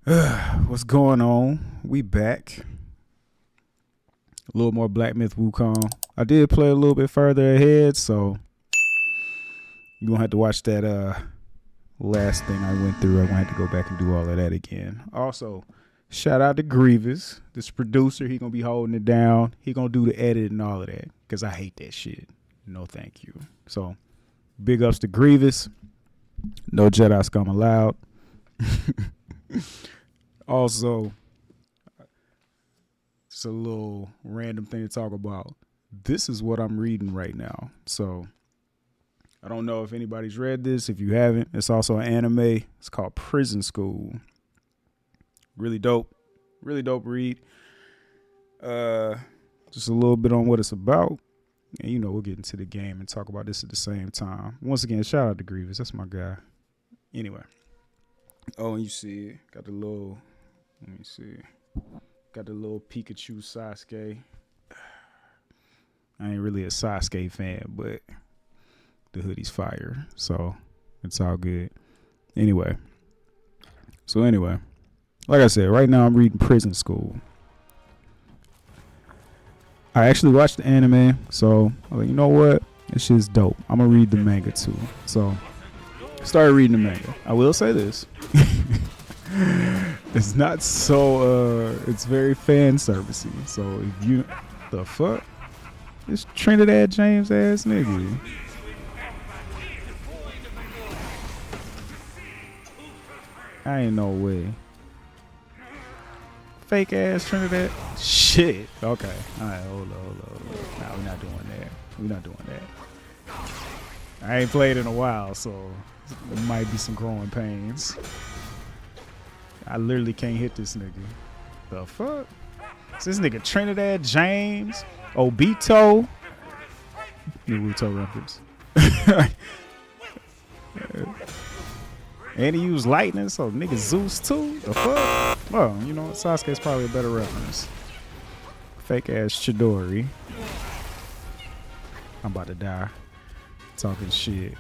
What's going on? We back. A little more Black Myth Wukong. I did play a little bit further ahead, so you're gonna have to watch that last thing I went through. I'm gonna have to go back and do all of that again. Also, shout out to Grievous, this producer. He gonna be holding it down. He gonna do the edit and all of that, because I hate that shit. No thank you. So big ups to Grievous. No Jedi scum allowed. Also, just a little random thing to talk about. This is what I'm reading right now. So I don't know if anybody's read this. If you haven't, it's also an anime. It's called Prison School. Really dope. Really dope read. Just a little bit on what it's about. And we'll get into the game and talk about this at the same time. Once again, shout out to Grievous. That's my guy. Anyway. Oh, and you see it. Got the little, let me see. Got the little Pikachu Sasuke. I ain't really a Sasuke fan, but the hoodie's fire. So it's all good. Anyway. Like I said, right now I'm reading Prison School. I actually watched the anime, so I'm like, you know what? This shit's dope. I'm going to read the manga too. So started reading the manga. I will say this. It's not so it's very fan servicey. So if you the fuck? This Trinidad James ass nigga. I ain't no way. Fake ass Trinidad. Shit. Okay. Alright, hold on. Nah, we're not doing that. I ain't played in a while, so there might be some growing pains. I literally can't hit this nigga. The fuck? Is this nigga Trinidad James? Obito? Naruto reference. And he used lightning, so nigga Zeus too? The fuck? Well, you know what? Sasuke's probably a better reference. Fake ass Chidori. I'm about to die. Talking shit.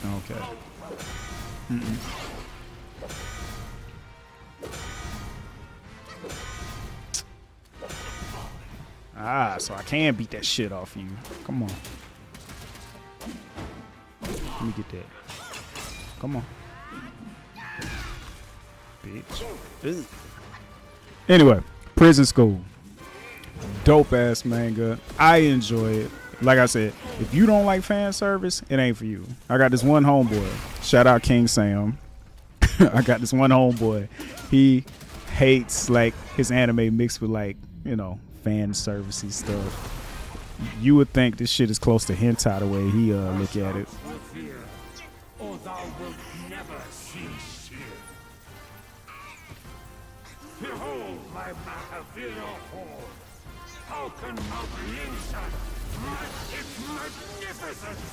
Okay. So I can beat that shit off you. Come on. Let me get that. Come on. Bitch. Anyway, Prison School. Dope ass manga. I enjoy it. Like I said, if you don't like fan service, it ain't for you. I got this one homeboy. Shout out King Sam. I got this one homeboy. He hates like his anime mixed with like, fan servicey stuff. You would think this shit is close to hentai the way he look at it. Behold my Mahavira hall. How can Mount Linshan match its magnificence?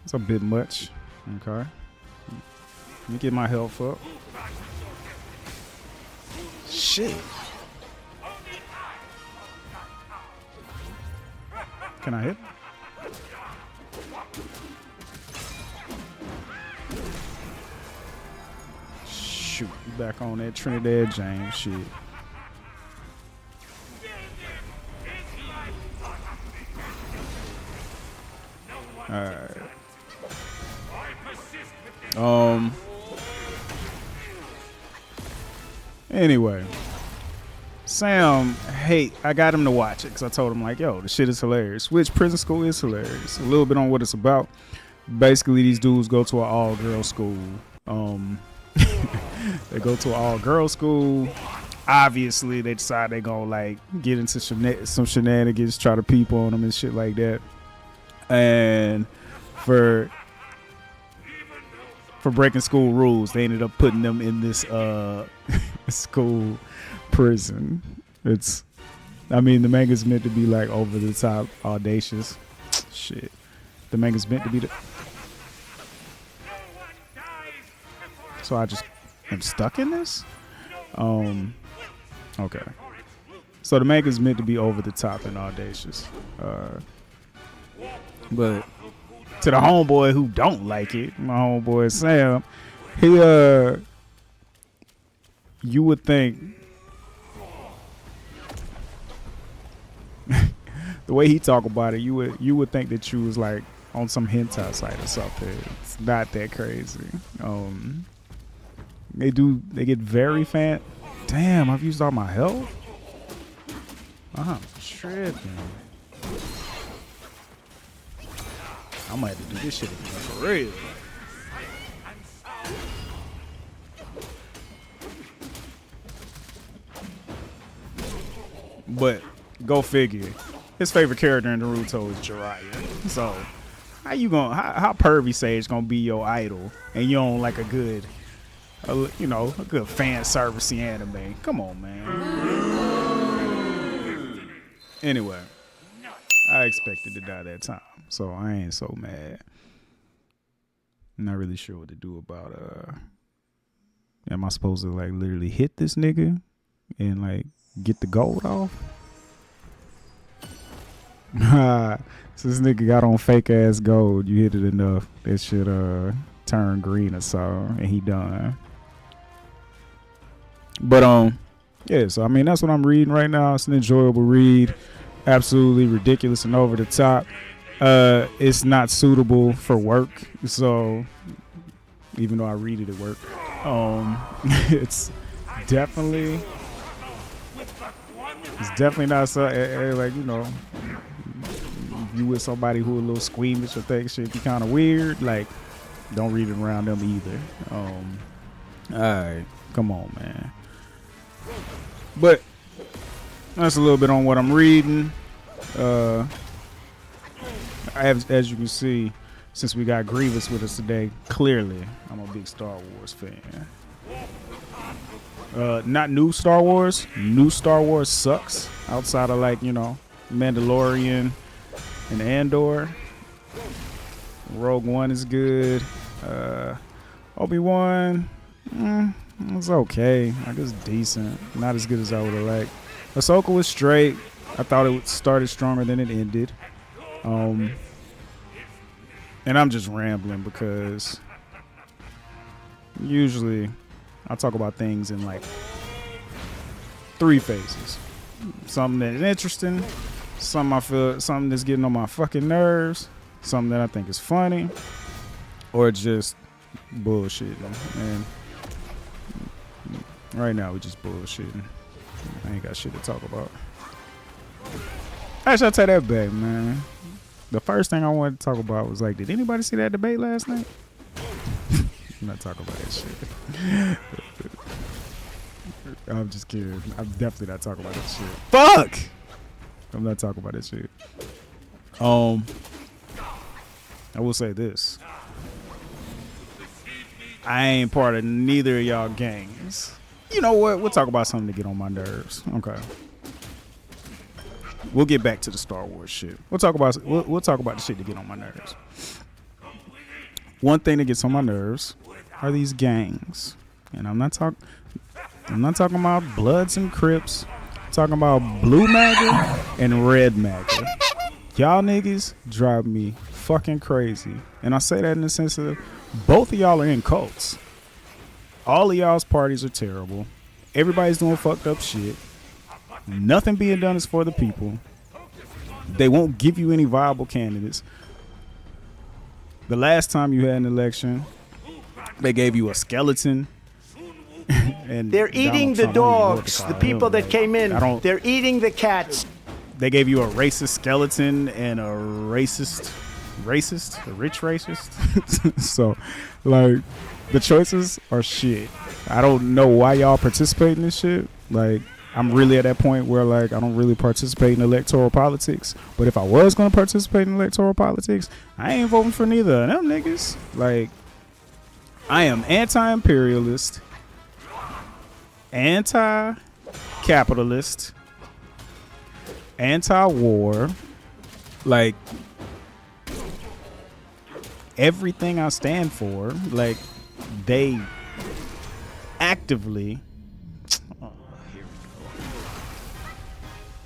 That's a bit much. Okay. Let me get my health up. Shit. Can I hit? Shoot, back on that Trinidad James shit. Alright. Anyway. Sam, I got him to watch it because I told him like, yo, the shit is hilarious. Which Prison School is hilarious. A little bit on what it's about. Basically, these dudes go to an all-girls school. They go to an all-girls school. Obviously, they decide they gonna like get into some shenanigans, try to peep on them and shit like that. And for breaking school rules, they ended up putting them in this school prison. The manga's meant to be like over the top, audacious. Shit. The manga's meant to be so I just am stuck in this? Okay. So the manga's meant to be over the top and audacious. But to the homeboy who don't like it, my homeboy Sam, he you would think the way he talk about it, you would think that you was like on some hentai site or something. It's not that crazy. They get very fan. Damn, I've used all my health. I'm tripping. I might have to do this shit again for real. But go figure. His favorite character in Naruto is Jiraiya. So how pervy Sage gonna be your idol and you don't like a good fan servicey anime? Come on, man. Anyway, I expected to die that time, so I ain't so mad. I'm not really sure what to do about am I supposed to like literally hit this nigga and like get the gold off? So this nigga got on fake ass gold. You hit it enough, that shit turn green or so, and he done. But yeah. So I mean, that's what I'm reading right now. It's an enjoyable read. Absolutely ridiculous and over the top. It's not suitable for work. So even though I read it at work, it's definitely not so like, you know, you with somebody who a little squeamish or think shit be kind of weird, like don't read it around them either. Alright, come on, man. But that's a little bit on what I'm reading. As you can see, since we got Grievous with us today, clearly I'm a big Star Wars fan. Not new Star Wars. New Star Wars sucks. Outside of like, you know, Mandalorian and Andor. Rogue One is good. Obi-Wan, it's okay. I guess decent. Not as good as I would have liked. Ahsoka was straight. I thought it started stronger than it ended. And I'm just rambling because usually I talk about things in like 3 phases. Something that is interesting, something that's getting on my fucking nerves, something that I think is funny, or just bullshitting. And right now we just bullshitting. I ain't got shit to talk about. Actually, I'll take that back, man. The first thing I wanted to talk about was like, did anybody see that debate last night? I'm not talking about that shit. I'm just kidding. I'm definitely not talking about that shit. Fuck! I'm not talking about that shit. I will say this. I ain't part of neither of y'all gangs. You know what? We'll talk about something to get on my nerves. Okay. We'll get back to the Star Wars shit. We'll talk about the shit to get on my nerves. One thing that gets on my nerves are these gangs. And I'm not talking about Bloods and Crips. I'm talking about Blue MAGA and Red MAGA. Y'all niggas drive me fucking crazy. And I say that in the sense of both of y'all are in cults. All of y'all's parties are terrible. Everybody's doing fucked up shit. Nothing being done is for the people. They won't give you any viable candidates. The last time you had an election, they gave you a skeleton. And they're eating the dogs, the people that came in. They're eating the cats. They gave you a racist skeleton and a rich racist. So, like, the choices are shit. I don't know why y'all participate in this shit. Like, I'm really at that point where, like, I don't really participate in electoral politics. But if I was going to participate in electoral politics, I ain't voting for neither of them niggas. Like, I am anti-imperialist, anti-capitalist, anti-war. Like, everything I stand for, like, they actively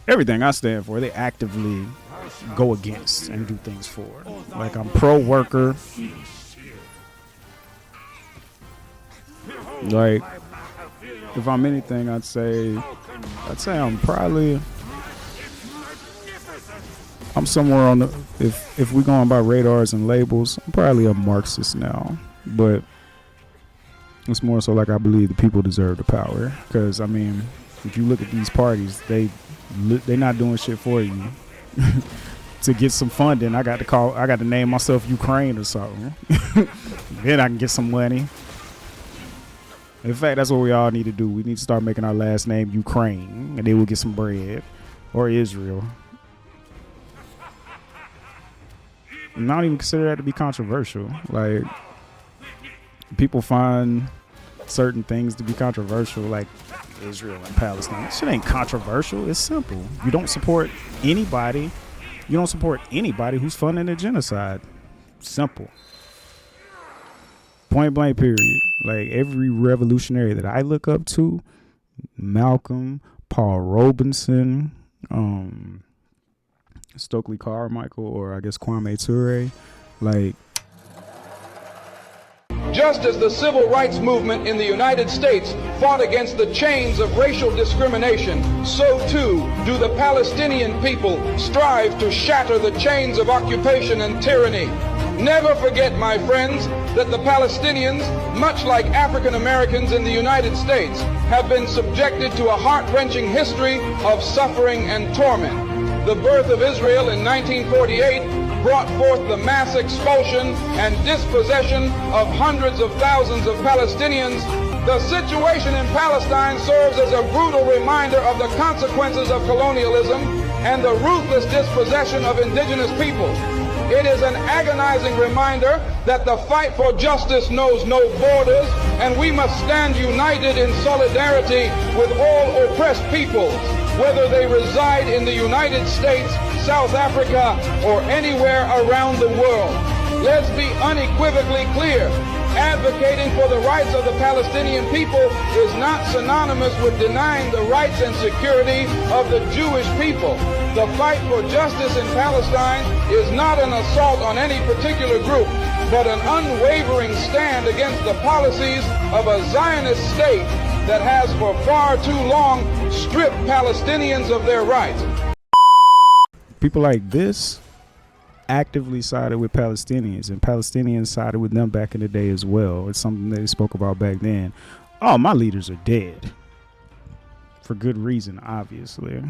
everything I stand for, they actively go against and do things for. Like, I'm pro-worker. Like, if I'm anything, I'd say I'm somewhere on the, if we're going by radars and labels, I'm probably a Marxist now. But it's more so like I believe the people deserve the power. Because, I mean, if you look at these parties, they're not doing shit for you. To get some funding, I got to name myself Ukraine or something. Then I can get some money. In fact, that's what we all need to do. We need to start making our last name Ukraine, and then we'll get some bread. Or Israel. And I don't even consider that to be controversial. Like, people find certain things to be controversial, like Israel and Palestine. That shit ain't controversial. It's simple. You don't support anybody. You don't support anybody who's funding a genocide. Simple. Point blank, period. Like, every revolutionary that I look up to, Malcolm, Paul Robeson, Stokely Carmichael, or I guess Kwame Ture, like, just as the civil rights movement in the United States fought against the chains of racial discrimination, so too do the Palestinian people strive to shatter the chains of occupation and tyranny. Never forget, my friends, that the Palestinians, much like African Americans in the United States, have been subjected to a heart-wrenching history of suffering and torment. The birth of Israel in 1948 brought forth the mass expulsion and dispossession of hundreds of thousands of Palestinians. The situation in Palestine serves as a brutal reminder of the consequences of colonialism and the ruthless dispossession of indigenous peoples. It is an agonizing reminder that the fight for justice knows no borders, and we must stand united in solidarity with all oppressed peoples, whether they reside in the United States, South Africa, or anywhere around the world. Let's be unequivocally clear. Advocating for the rights of the Palestinian people is not synonymous with denying the rights and security of the Jewish people. The fight for justice in Palestine is not an assault on any particular group, but an unwavering stand against the policies of a Zionist state that has for far too long stripped Palestinians of their rights. People like this actively sided with Palestinians, and Palestinians sided with them back in the day as well. It's something they spoke about back then. Oh, my leaders are dead. For good reason, obviously.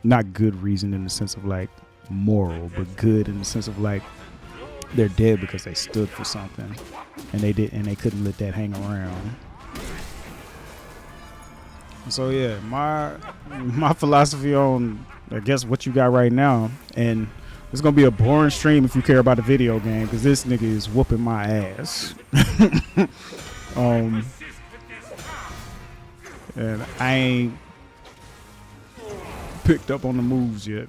Not good reason in the sense of like moral, but good in the sense of like they're dead because they stood for something, and they couldn't let that hang around. So yeah, my philosophy on, I guess, what you got right now, and it's gonna be a boring stream if you care about the video game, because this nigga is whooping my ass. And I ain't picked up on the moves yet.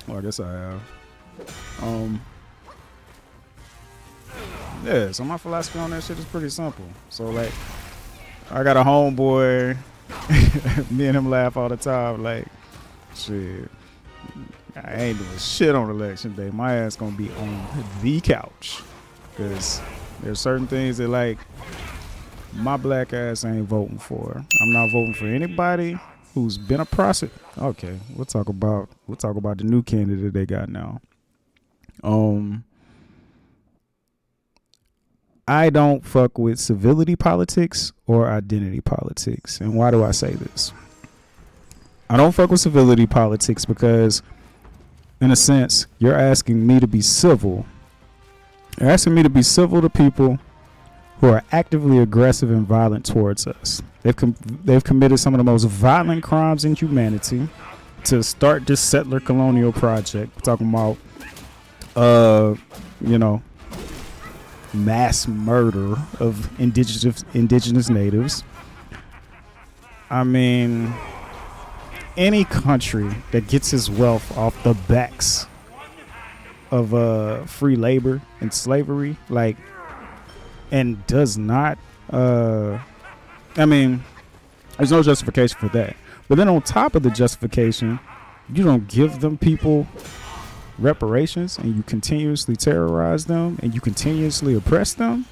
Well, I guess I have. Yeah, so my philosophy on that shit is pretty simple. So like, I got a homeboy, me and him laugh all the time, like, shit, I ain't doing shit on election day. My ass gonna be on the couch, because there's certain things that, like, my black ass ain't voting for. I'm not voting for anybody who's been a prosecutor. Okay, we'll talk about the new candidate they got now. I don't fuck with civility politics or identity politics. And why do I say this? I don't fuck with civility politics because, in a sense, you're asking me to be civil. You're asking me to be civil to people who are actively aggressive and violent towards us. They've committed some of the most violent crimes in humanity to start this settler colonial project. We're talking about, mass murder of indigenous natives. I mean, any country that gets its wealth off the backs of free labor and slavery, like, and does not, there's no justification for that. But then on top of the justification, you don't give them people reparations, and you continuously terrorize them, and you continuously oppress them.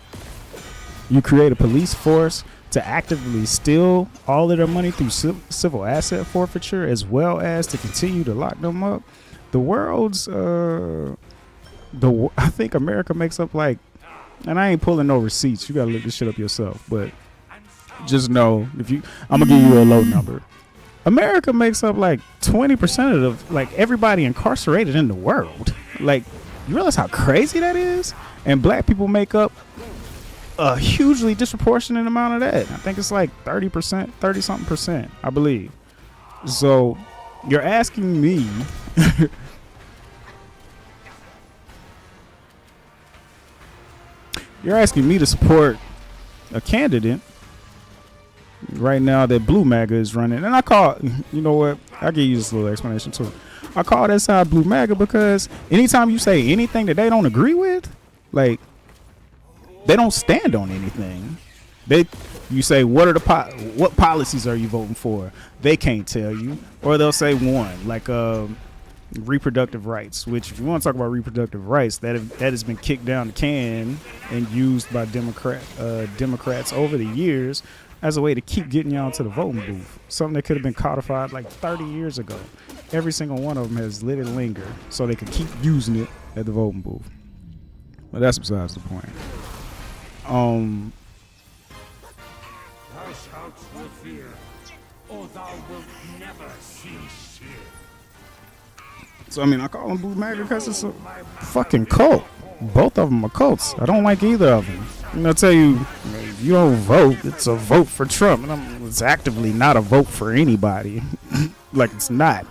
You create a police force to actively steal all of their money through civil asset forfeiture, as well as to continue to lock them up. The world's I think America makes up like, and I ain't pulling no receipts, you gotta look this shit up yourself, but just know, I'm gonna give you a low number. America makes up like 20% of like everybody incarcerated in the world. Like, you realize how crazy that is? And black people make up a hugely disproportionate amount of that. I think it's like 30%, 30 something percent, I believe. So you're asking me to support a candidate right now that Blue MAGA is running. And I call, you know what, I'll give you this little explanation too. I call that side Blue MAGA because anytime you say anything that they don't agree with, like, they don't stand on anything. You say, what policies are you voting for? They can't tell you. Or they'll say one, like reproductive rights, which if you want to talk about reproductive rights, that has been kicked down the can and used by Democrats over the years as a way to keep getting y'all to the voting booth. Something that could have been codified like 30 years ago. Every single one of them has let it linger so they can keep using it at the voting booth. But that's besides the point. Thou shalt not fear, or thou wilt never see shit. So, I mean, I call them Blue MAGA because it's a fucking cult. Both of them are cults. I don't like either of them. And I'll tell you, if you don't vote, it's a vote for Trump. And it's actively not a vote for anybody. Like, it's not.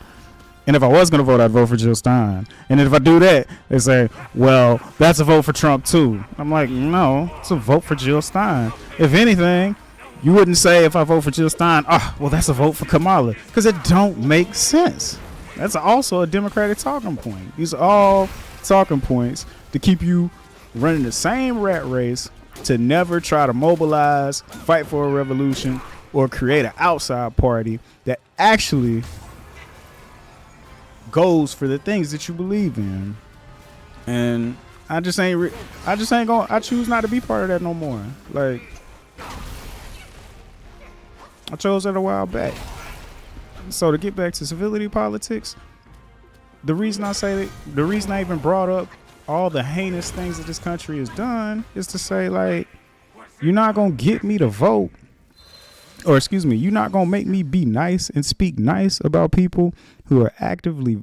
And if I was going to vote, I'd vote for Jill Stein. And if I do that, they say, well, that's a vote for Trump too. I'm like, no, it's a vote for Jill Stein. If anything, you wouldn't say if I vote for Jill Stein, well, that's a vote for Kamala. Because it don't make sense. That's also a Democratic talking point. These are all talking points to keep you running the same rat race, to never try to mobilize, fight for a revolution, or create an outside party that actually goes for the things that you believe in. And I choose not to be part of that no more. Like, I chose that a while back. So to get back to civility politics, the reason I even brought up all the heinous things that this country has done is to say, like, you're not gonna get me to vote, or excuse me, you're not gonna make me be nice and speak nice about people who have actively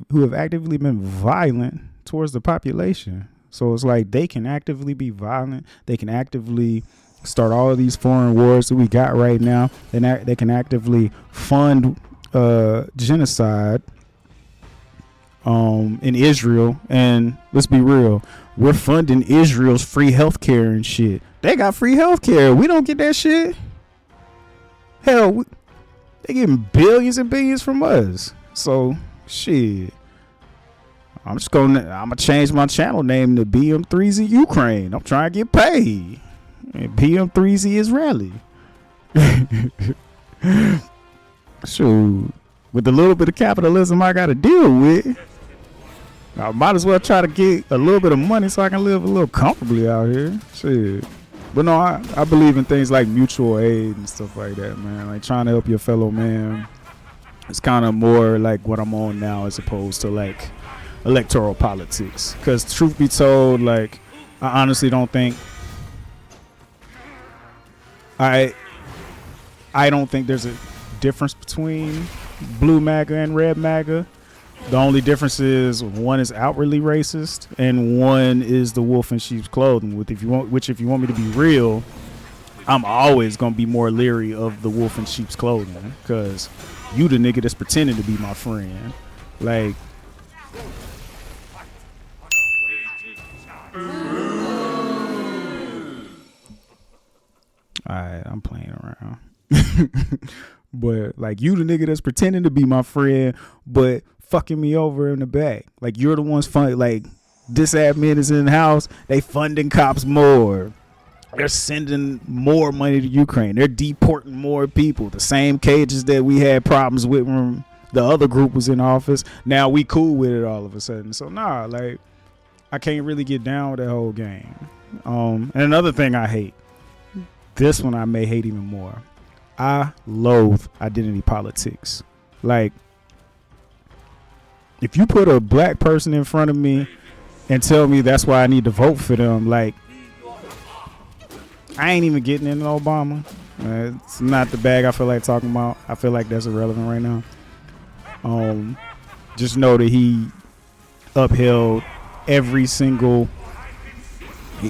been violent towards the population. So it's like they can actively be violent, they can actively start all of these foreign wars that we got right now, and they can actively fund genocide in Israel. And let's be real, we're funding Israel's free healthcare and shit. They got free healthcare. We don't get that shit. Hell, they getting billions and billions from us. So shit, I'm gonna change my channel name to BM3Z Ukraine. I'm trying to get paid. And BM3Z Israeli. Shoot, with the little bit of capitalism I gotta deal with, I might as well try to get a little bit of money so I can live a little comfortably out here. Shit. But no, I believe in things like mutual aid and stuff like that, man. Like trying to help your fellow man. It's kind of more like what I'm on now as opposed to like electoral politics. Because truth be told, like, I honestly don't think I don't think there's a difference between Blue MAGA and Red MAGA. The only difference is one is outwardly racist and one is the wolf in sheep's clothing. If you want me to be real, I'm always gonna be more leery of the wolf in sheep's clothing because you the nigga that's pretending to be my friend. Like, alright, I'm playing around. But like, you the nigga that's pretending to be my friend but fucking me over in the back. Like, you're the ones funding, like, this admin is in the house, they funding cops more. They're sending more money to Ukraine. They're deporting more people. The same cages that we had problems with when the other group was in office. Now we cool with it all of a sudden. So nah, like I can't really get down with that whole game. And another thing I hate. This one I may hate even more. I loathe identity politics. Like, if you put a black person in front of me and tell me that's why I need to vote for them, like, I ain't even getting into Obama. It's not the bag I feel like talking about. I feel like that's irrelevant right now. Just know that he upheld every single.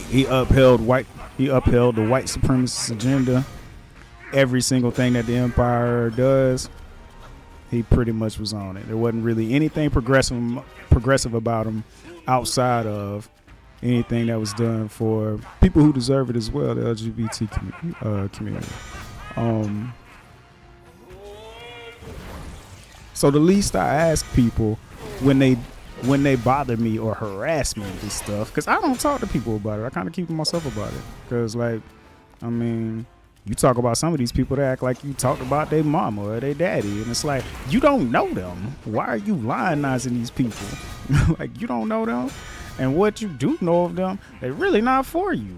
He upheld the white supremacist agenda. Every single thing that the empire does, he pretty much was on it. There wasn't really anything progressive about him outside of anything that was done for people who deserve it as well, the LGBT community. So the least I ask people when they bother me or harass me with this stuff, because I don't talk to people about it. I kind of keep to myself about it. Because, like, I mean, you talk about some of these people that act like you talked about their mama or their daddy. And it's like, you don't know them. Why are you lionizing these people? Like, you don't know them. And what you do know of them, they're really not for you.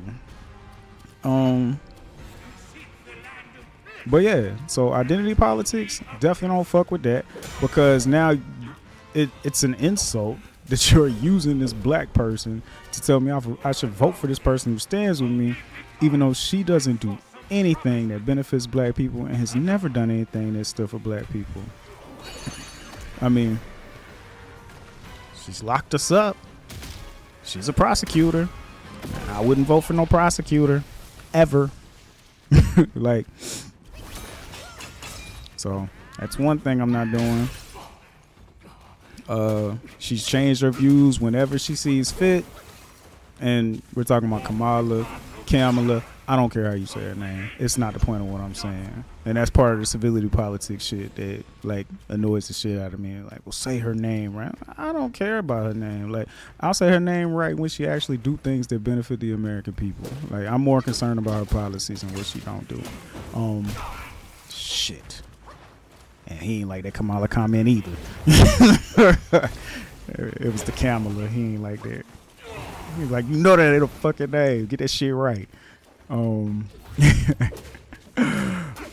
But yeah, so identity politics, definitely don't fuck with that. Because now it's an insult that you're using this black person to tell me I should vote for this person who stands with me, even though she doesn't do anything that benefits black people and has never done anything that's still for black people. I mean, she's locked us up. She's a prosecutor. I wouldn't vote for no prosecutor ever. Like, so that's one thing I'm not doing. She's changed her views whenever she sees fit. And we're talking about Kamala. I don't care how you say her name. It's not the point of what I'm saying. And that's part of the civility politics shit that, like, annoys the shit out of me. Like, well, say her name, right? I don't care about her name. Like, I'll say her name right when she actually do things that benefit the American people. Like, I'm more concerned about her policies and what she don't do. Shit. And he ain't like that Kamala comment either. It was the Kamala. He ain't like that. He's like, you know that ain't a fucking name. Get that shit right. Well,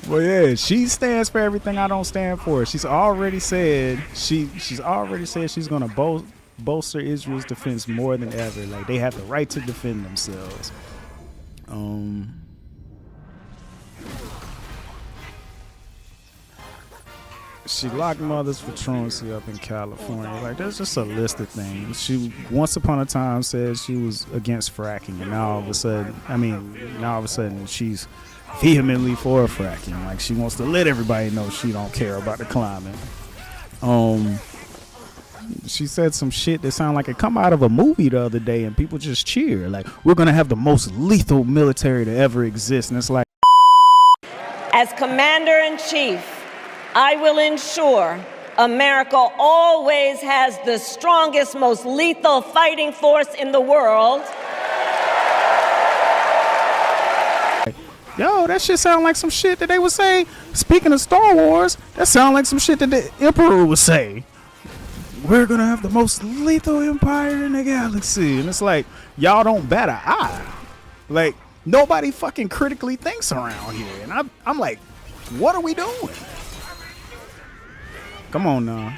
yeah, she stands for everything I don't stand for. She's already said she's gonna bolster Israel's defense more than ever. Like, they have the right to defend themselves. She locked mothers for truancy up in California. Like, there's just a list of things. She once upon a time said she was against fracking, and now all of a sudden she's vehemently for fracking. Like, she wants to let everybody know she don't care about the climate. She said some shit that sounded like it come out of a movie the other day, and people just cheer. Like, we're gonna have the most lethal military to ever exist, and it's like, as Commander-in-Chief, I will ensure America always has the strongest, most lethal fighting force in the world. Yo, that shit sound like some shit that they would say. Speaking of Star Wars, that sound like some shit that the Emperor would say. We're gonna have the most lethal empire in the galaxy. And it's like, y'all don't bat an eye. Like, nobody fucking critically thinks around here. And I'm like, what are we doing? Come on now.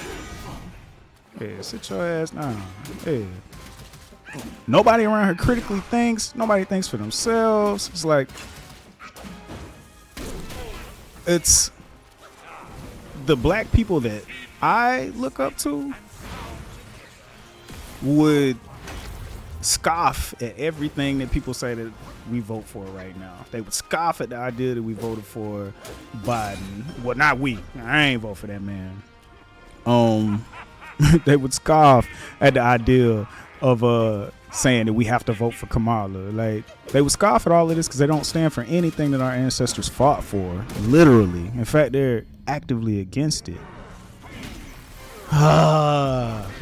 Yeah, sit your ass down. Yeah. Nobody around here critically thinks. Nobody thinks for themselves. It's like, it's the black people that I look up to would scoff at everything that people say that we vote for right now. They would scoff at the idea that we voted for Biden. Well, not we. I ain't vote for that man. They would scoff at the idea of saying that we have to vote for Kamala. Like, they would scoff at all of this because they don't stand for anything that our ancestors fought for. Literally. In fact, they're actively against it.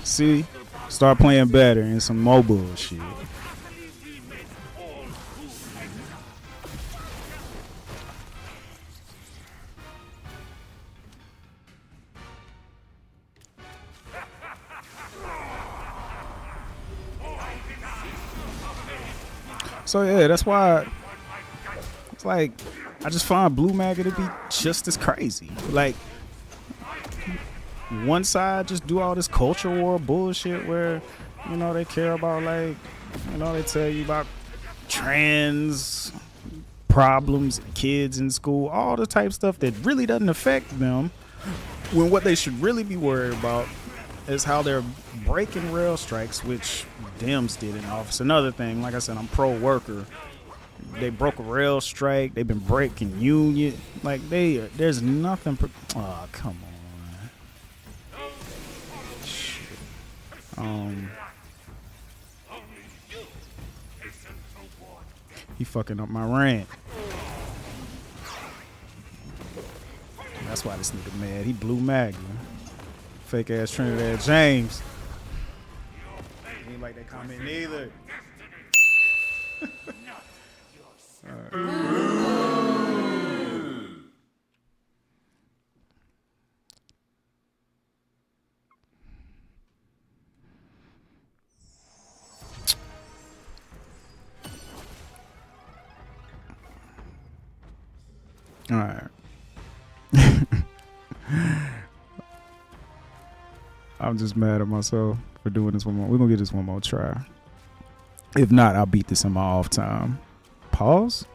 See? Start playing better and some more bullshit. So yeah, that's why it's like I just find Blue MAGA to be just as crazy. Like one side just do all this culture war bullshit where, you know, they care about like, you know, they tell you about trans problems, kids in school, all the type of stuff that really doesn't affect them, when what they should really be worried about is how they're breaking rail strikes, which Dems did in office. Another thing, like I said, I'm pro-worker. They broke a rail strike. They've been breaking union. Like there's nothing. Oh, come on. Shit. He fucking up my rant. That's why this nigga mad. He Blue MAGA. Fake ass Trinidad James. He ain't like that comment neither. All right. I'm just mad at myself for doing this one more. We're gonna get this one more try. If not, I'll beat this in my off time. Pause.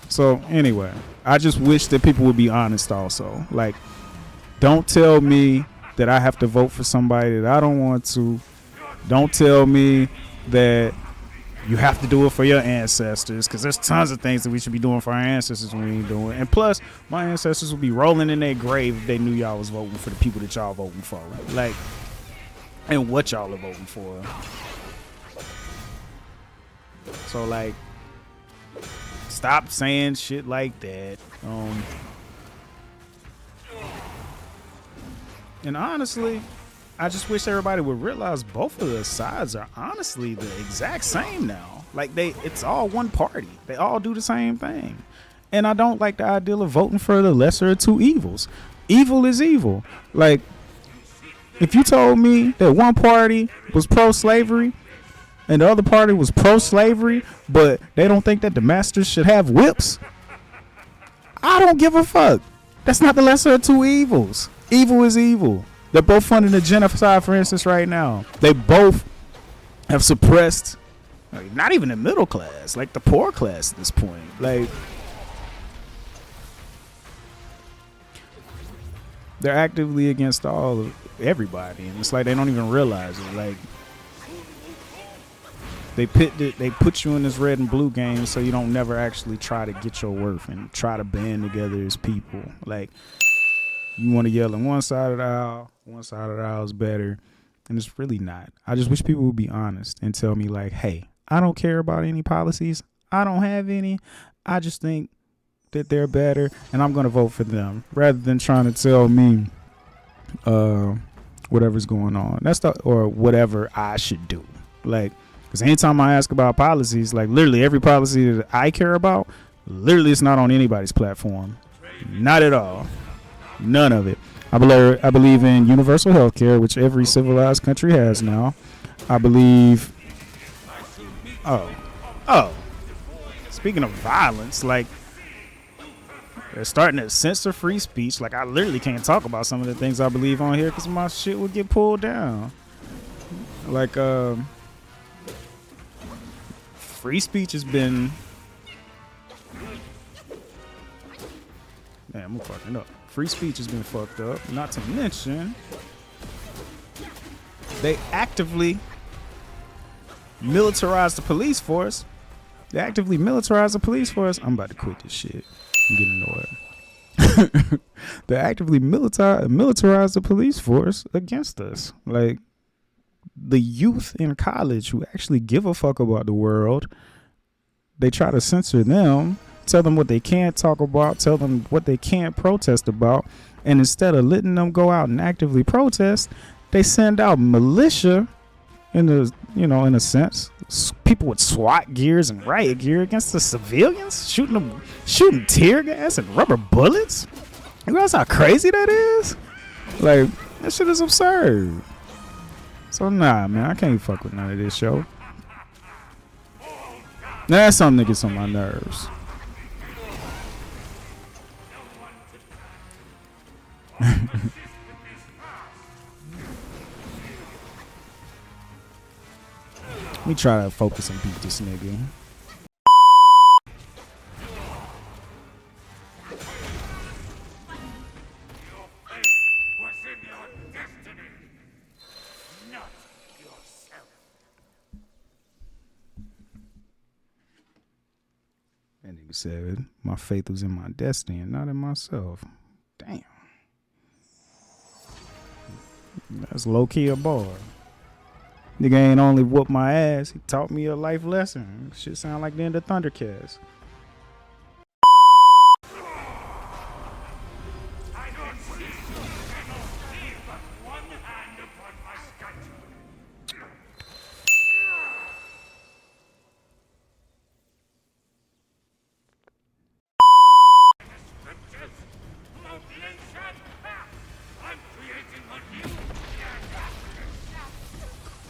So anyway, I just wish that people would be honest also. Like, don't tell me that I have to vote for somebody that I don't want to. Don't tell me that you have to do it for your ancestors, because there's tons of things that we should be doing for our ancestors when we ain't doing it. And plus, my ancestors would be rolling in their grave if they knew y'all was voting for the people that y'all voting for. Like, and what y'all are voting for. So, like, stop saying shit like that. And honestly, I just wish everybody would realize both of the sides are honestly the exact same now. Like, it's all one party. They all do the same thing. And I don't like the idea of voting for the lesser of two evils. Evil is evil. Like, if you told me that one party was pro-slavery and the other party was pro-slavery, but they don't think that the masters should have whips, I don't give a fuck. That's not the lesser of two evils. Evil is evil. They're both funding the genocide, for instance, right now. They both have suppressed, like, not even the middle class, like the poor class at this point. Like, they're actively against everybody, and it's like they don't even realize it. Like, they put you in this red and blue game so you don't never actually try to get your worth and try to band together as people. Like, you want to yell on one side of the aisle, one side of the aisle is better, and it's really not. I just wish people would be honest and tell me, like, hey, I don't care about any policies. I don't have any. I just think that they're better, and I'm going to vote for them, rather than trying to tell me whatever's going on. Or whatever I should do. Like, because anytime I ask about policies, like, literally every policy that I care about, literally it's not on anybody's platform. Not at all. None of it. I believe in universal health care, which every civilized country has now. I believe. Oh. Speaking of violence, like, they're starting to censor free speech. Like, I literally can't talk about some of the things I believe on here because my shit would get pulled down. Like, free speech has been. Damn, I'm fucking up. Free speech has been fucked up. Not to mention, they actively militarize the police force. I'm about to quit this shit. I'm getting annoyed. They actively militarize the police force against us. Like, the youth in college who actually give a fuck about the world, they try to censor them. Tell them what they can't talk about, tell them what they can't protest about, and instead of letting them go out and actively protest, they send out militia in a sense, people with SWAT gears and riot gear against the civilians, shooting tear gas and rubber bullets. You realize how crazy that is? Like, That shit is absurd. So nah, man, I can't fuck with none of this show. Now that's something that gets on my nerves. Let me try to focus and beat this nigga. That nigga said my faith was in my destiny and not in myself. Damn. That's low-key a bar. Nigga ain't only whooped my ass, he taught me a life lesson. Shit sound like the end of Thundercats.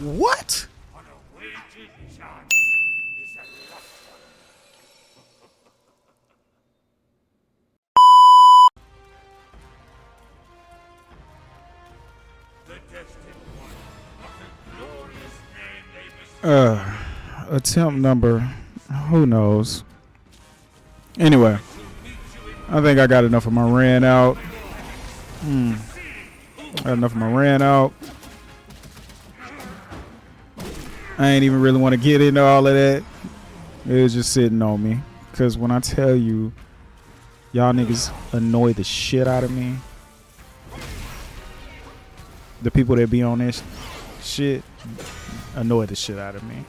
What? Attempt number, who knows? Anyway, I think I got enough of my rant out. Got enough of my rant out. I ain't even really want to get into all of that. It was just sitting on me. Because when I tell you, y'all niggas annoy the shit out of me. The people that be on this shit annoy the shit out of me.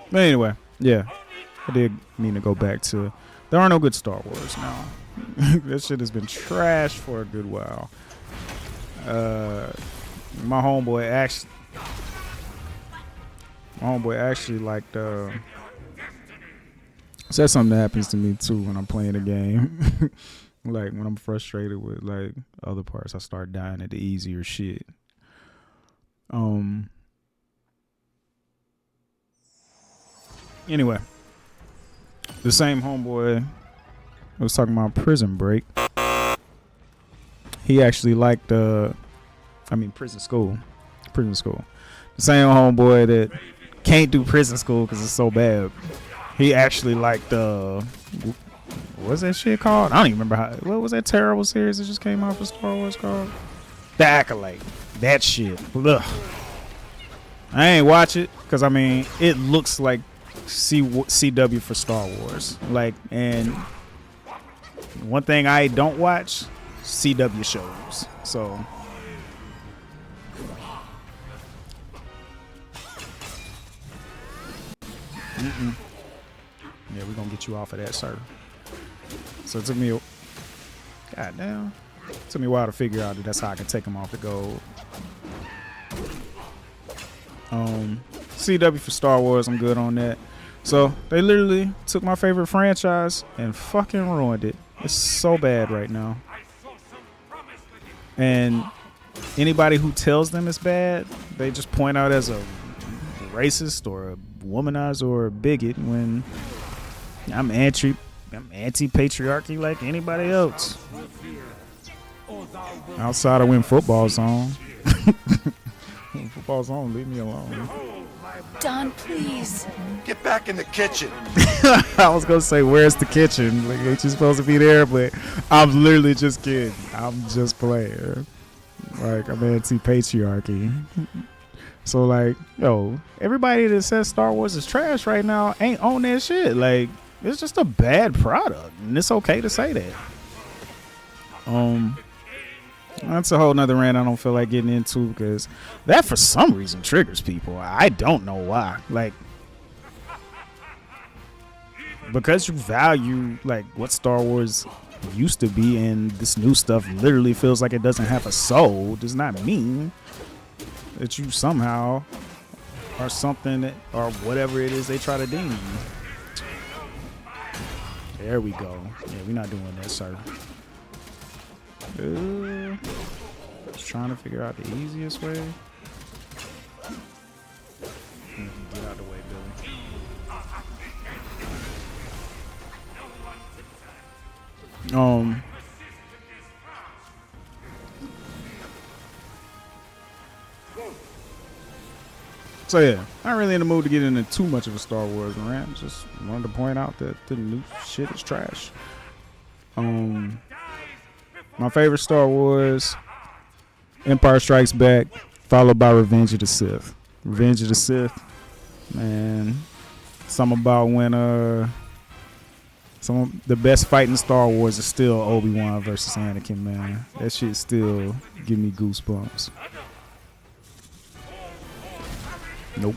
But anyway, yeah. I did mean to go back to... There are no good Star Wars now. That shit has been trashed for a good while. My homeboy actually liked... So that's something that happens to me too when I'm playing a game. Like when I'm frustrated with like other parts, I start dying at the easier shit. Anyway, the same homeboy I was talking about Prison Break. He actually liked Prison School. The same homeboy that can't do Prison School because it's so bad. He actually liked what's that shit called? I don't even remember what was that terrible series that just came out for Star Wars called? The Acolyte. That shit. Ugh. I ain't watch it because I mean it looks like CW for Star Wars. Like, and one thing I don't watch, CW shows. So yeah, we're gonna get you off of that, sir. So it took me goddamn. It took me a while to figure out that that's how I can take them off the gold. CW for Star Wars, I'm good on that. So they literally took my favorite franchise and fucking ruined it. It's so bad right now. And anybody who tells them it's bad, they just point out as a racist or a womanizer or a bigot when I'm anti-patriarchy like anybody else. Outside of when football's on. When football's on, leave me alone. Don, please. Get back in the kitchen. I was going to say, where's the kitchen? Like, ain't you supposed to be there? But I'm literally just kidding. I'm just playing. Like, I'm anti-patriarchy. So, like, yo, everybody that says Star Wars is trash right now ain't on that shit. Like, it's just a bad product. And it's okay to say that. That's a whole nother rant I don't feel like getting into because that for some reason triggers people. I don't know why. Like, because you value like what Star Wars used to be and this new stuff literally feels like it doesn't have a soul does not mean that you somehow or something, or whatever it is they try to deem you. There we go. Yeah, we're not doing that, sir. Just trying to figure out the easiest way. Get out of the way, Billy. So yeah, not really in the mood to get into too much of a Star Wars rant. Just wanted to point out that the new shit is trash. My favorite Star Wars, Empire Strikes Back, followed by Revenge of the Sith. Revenge of the Sith, man. Something about when the best fight in Star Wars is still Obi-Wan versus Anakin, man. That shit still give me goosebumps. Nope.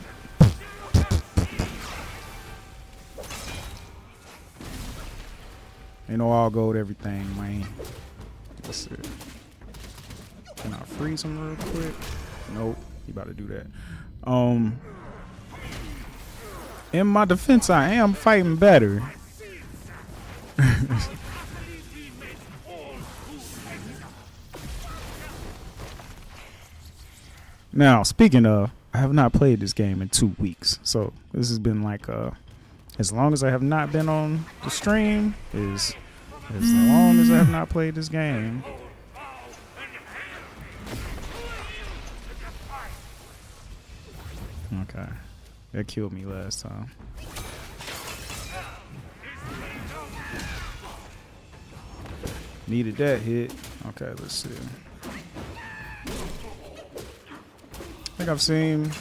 Ain't no all gold everything, man. That's it. Can I freeze him real quick? Nope. He about to do that. In my defense, I am fighting better. Now, speaking of, I have not played this game in 2 weeks. So this has been like as long as I have not been on the stream is as long as I have not played this game. Okay. That killed me last time. Needed that hit. Okay, let's see. I think I've seen.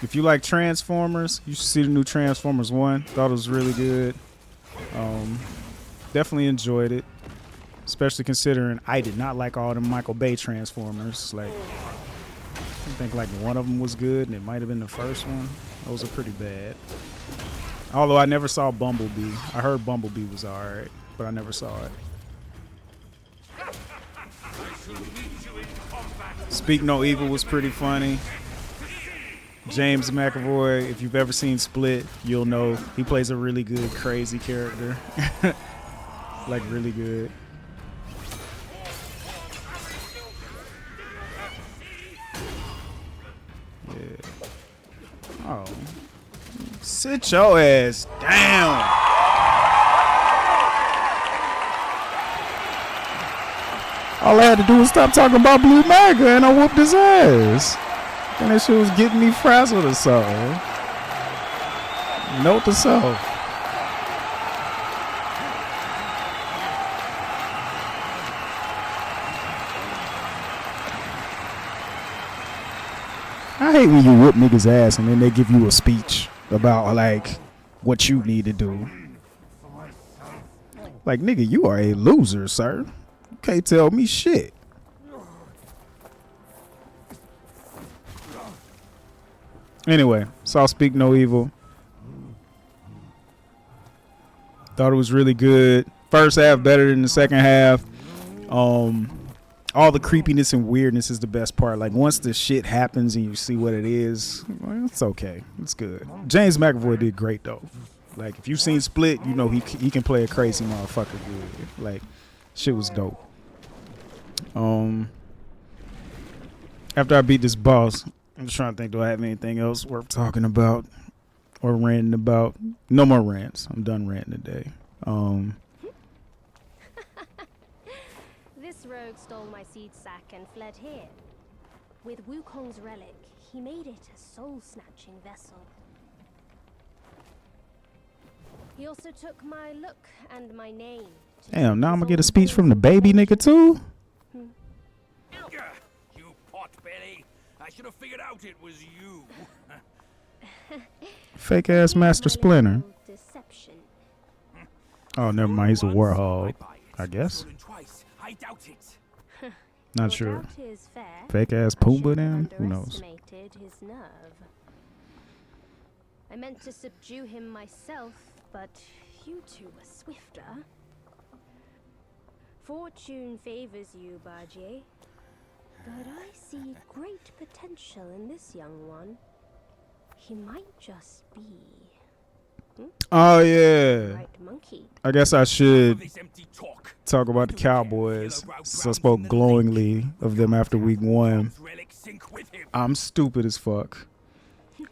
If you like Transformers, you should see the new Transformers 1. Thought it was really good. Definitely enjoyed it. Especially considering I did not like all the Michael Bay Transformers. Like, I think like one of them was good, and it might have been the first one. Those are pretty bad. Although I never saw Bumblebee. I heard Bumblebee was alright, but I never saw it. Speak No Evil was pretty funny. James McAvoy, if you've ever seen Split, you'll know he plays a really good crazy character. Like really good. Yeah. Oh. Sit your ass down. All I had to do was stop talking about Blue MAGA and I whooped his ass. And that shit was getting me frazzled or something. Note to self. I hate when you whoop niggas' ass and then they give you a speech about like what you need to do. Like, nigga, you are a loser, sir. You can't tell me shit. Anyway, saw Speak No Evil. Thought it was really good. First half better than the second half. All the creepiness and weirdness is the best part. Like, once the shit happens and you see what it is, well, it's okay. It's good. James McAvoy did great, though. Like, if you've seen Split, you know he can play a crazy motherfucker good. Like, shit was dope. After I beat this boss, I'm just trying to think, do I have anything else worth talking about or ranting about? No more rants. I'm done ranting today. This rogue stole my seed sack and fled here. With Wukong's relic, he made it a soul-snatching vessel. He also took my look and my name. Damn, now I'm gonna get a speech from the baby nigga too? You potbelly! I should have figured out it was you. Fake ass Master Splinter. Deception. Oh, never mind. He's a warhog, I guess. I doubt it. Not sure. Doubt is fair. Fake ass Pumbaa then? Who knows? Underestimated his nerve. I meant to subdue him myself, but you two were swifter. Fortune favors you, Bajie. But I see great potential in this young one. He might just be Oh yeah. right monkey. I guess I should talk about the Cowboys. So I spoke glowingly of them after week 1. I'm stupid as fuck.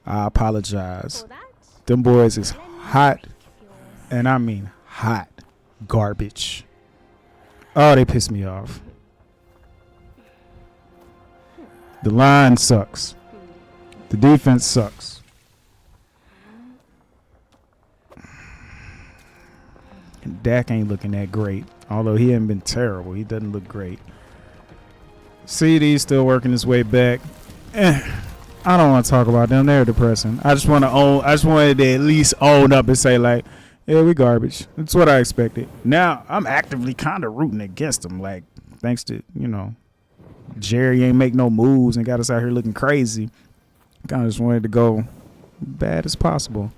I apologize. For that, Them boys is hot, and I mean hot garbage. Oh, they piss me off. The line sucks. The defense sucks. And Dak ain't looking that great. Although he hasn't been terrible. He doesn't look great. CD's still working his way back. I don't want to talk about them. They're depressing. I just wanted to at least own up and say, like, yeah, we garbage. That's what I expected. Now, I'm actively kind of rooting against them. Like, thanks to, Jerry ain't make no moves and got us out here looking crazy. Kind of just wanted to go bad as possible.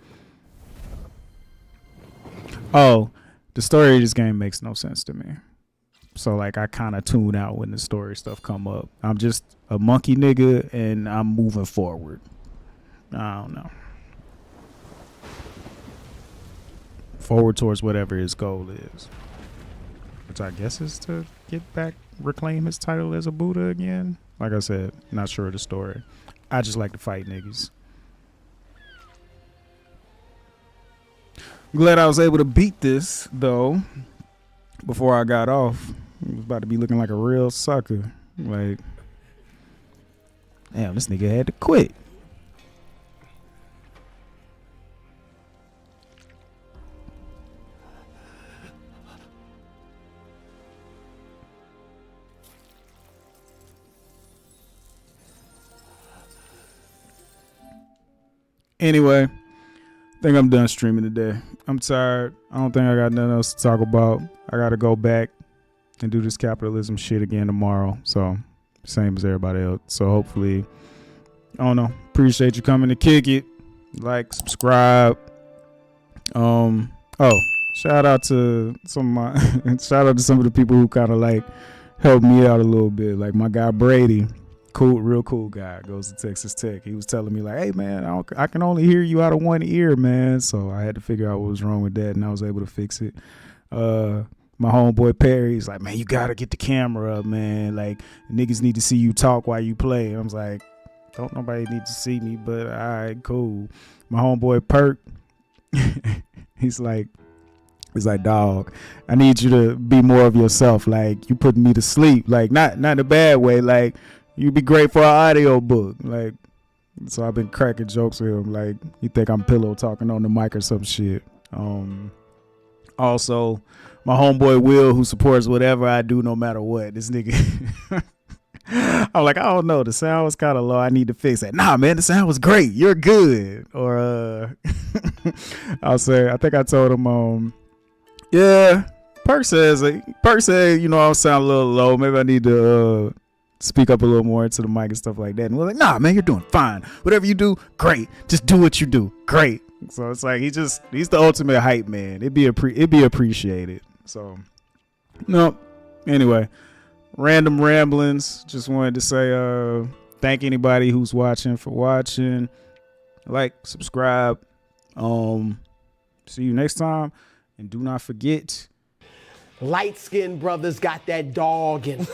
Oh, the story of this game makes no sense to me. So, like, I kind of tune out when the story stuff come up. I'm just a monkey nigga, and I'm moving forward. I don't know. Forward towards whatever his goal is. Which I guess is to reclaim his title as a Buddha again. Like I said, not sure of the story. I just like to fight niggas. Glad I was able to beat this, though, before I got off. I was about to be looking like a real sucker. Like, damn, this nigga had to quit. Anyway, I think I'm done streaming today. I'm tired. I don't think I got nothing else to talk about. I got to go back and do this capitalism shit again tomorrow. So, same as everybody else. So, hopefully, I don't know. Appreciate you coming to kick it. Like, subscribe. Shout out to some of the people who kind of like helped me out a little bit. Like my guy Brady. Cool, real cool guy, goes to Texas Tech. He was telling me like, hey man, I can only hear you out of one ear, man. So I had to figure out what was wrong with that, and I was able to fix it. My homeboy Perry's like, man, you gotta get the camera up, man. Like niggas need to see you talk while you play. I was like, don't nobody need to see me, but all right, cool. My homeboy Perk, he's like, dog, I need you to be more of yourself. Like you putting me to sleep. Like not in a bad way. Like you'd be great for an audio book. Like, so I've been cracking jokes with him. Like, you think I'm pillow talking on the mic or some shit. Also, my homeboy Will, who supports whatever I do no matter what. This nigga, I'm like, I don't know. The sound was kind of low. I need to fix it. Nah, man, the sound was great. You're good. Or, I think I told him, yeah, Perk said, I sound a little low. Maybe I need to, speak up a little more into the mic and stuff like that. And we're like, nah, man, you're doing fine. Whatever you do, great. Just do what you do. Great. So it's like he's the ultimate hype man. It'd be appreciated. So no. Anyway, random ramblings. Just wanted to say thank anybody who's watching for watching. Like, subscribe. See you next time. And do not forget, light-skinned brothers got that dog in